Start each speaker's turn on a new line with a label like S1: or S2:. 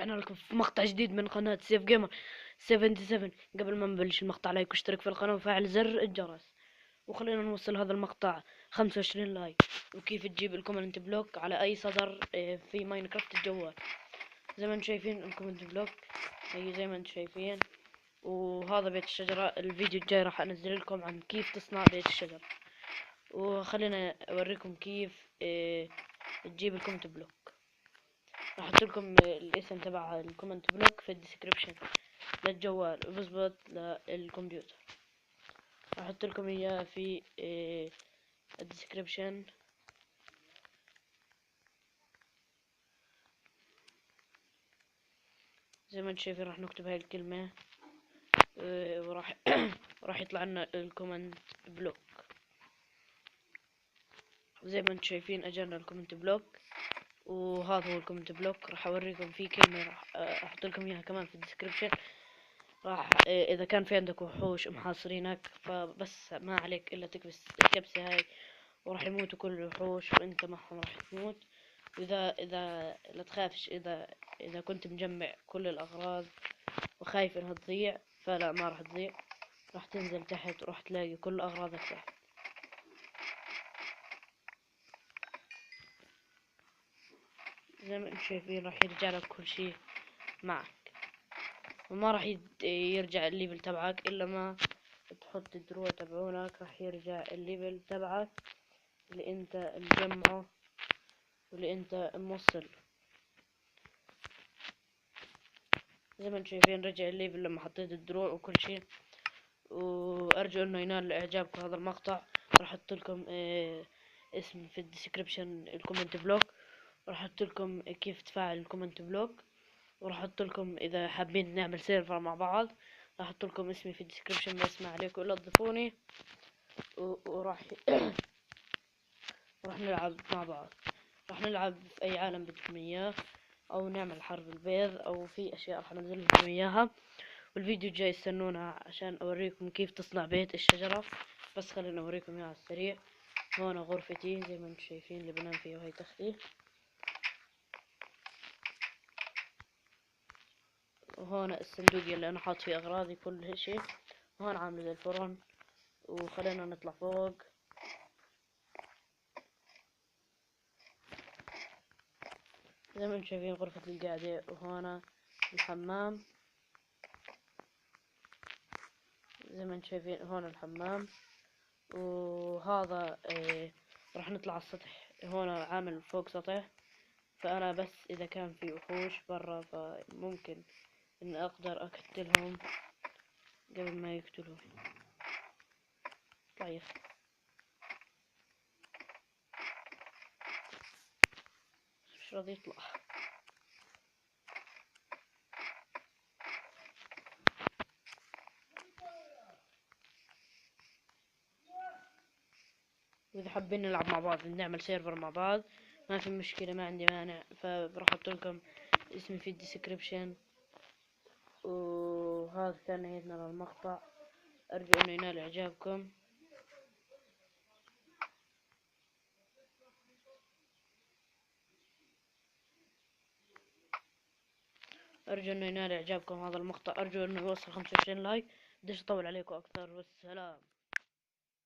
S1: رجعنا لكم في مقطع جديد من قناة سيف جيمر 77. قبل ما نبلش المقطع لايك واشترك في القناة وفعل زر الجرس، وخلينا نوصل هذا المقطع 25 لايك. وكيف تجيب الكومنت بلوك على اي صدر في ماينكرافت الجوال. زي ما انتم شايفين الكومنت بلوك هي زي ما انتم شايفين. وهذا بيت الشجرة. الفيديو الجاي راح انزل لكم عن كيف تصنع بيت الشجرة، وخلينا اوريكم كيف تجيب الكومنت بلوك. راح احط لكم الاسم تبع الكومنت بلوك في الديسكريبشن للجوال وبزبط للكمبيوتر. راح احط لكم اياه في الديسكريبشن. زي ما انتم شايفين راح نكتب هاي الكلمة وراح راح يطلع لنا الكومنت بلوك. زي ما انتم شايفين اجانا الكومنت بلوك، وهذا هو الكومنت بلوك. راح اوريكم فيه كلمة، راح احط لكم اياها كمان في الديسكريبشن. راح اذا كان في عندك وحوش محاصرينك فبس ما عليك الا تكبس الكبسة هاي وراح يموتوا كل الوحوش وانت معهم راح تموت. واذا لا تخافش، اذا كنت مجمع كل الاغراض وخايف انها تضيع فلا، ما راح تضيع. راح تنزل تحت وراح تلاقي كل اغراضك تحت. زي ما انتم شايفين راح يرجع لك كل شيء معك، وما راح يرجع الليفل تبعك الا ما تحط الدروع تبعونك. راح يرجع الليفل تبعك اللي انت مجمعه واللي انت موصل. زي ما انتم شايفين رجع الليفل لما حطيت الدروع وكل شيء. وارجو انه ينال اعجابكم هذا المقطع. راح احط لكم اسم في الديسكريبشن الكومنت بلوك، وراح احط لكم كيف تفعل الكومنت بلوك، وراح احط لكم اذا حابين نعمل سيرفر مع بعض راح احط لكم اسمي في الديسكريبشن. بس ما عليكم الا تضيفوني وراح راح نلعب مع بعض. راح نلعب في اي عالم بدكم اياه، او نعمل حرب البيض، او في اشياء راح انزل لكم اياها. والفيديو الجاي استنونا عشان اوريكم كيف تصنع بيت الشجرة. بس خلينا اوريكم اياه على السريع. هون غرفتي زي ما انتم شايفين اللي بنام فيها، وهي تختي. وهون الصندوق اللي انا حاط فيه اغراضي كل شيء. وهون عامل زي الفرن. وخلينا نطلع فوق. زي ما انتم شايفين غرفة القعدة، وهون الحمام. زي ما انتم شايفين هون الحمام. وهذا راح نطلع على السطح. هون عامل فوق سطح، فانا بس اذا كان في وحوش برا فممكن ان اقدر اقتلهم قبل ما يقتلوني. طيب مش راضي يطلع. واذا حابين نلعب مع بعض نعمل سيرفر مع بعض ما في مشكلة، ما عندي مانع. فراح احط لكم اسمي في الديسكريبشن. وهذا كان نهايتنا للمقطع. ارجو انه ينال اعجابكم. ارجو انه ينال اعجابكم هذا المقطع. ارجو انه يوصل 25 لايك. بديش اطول عليكم اكثر، والسلام.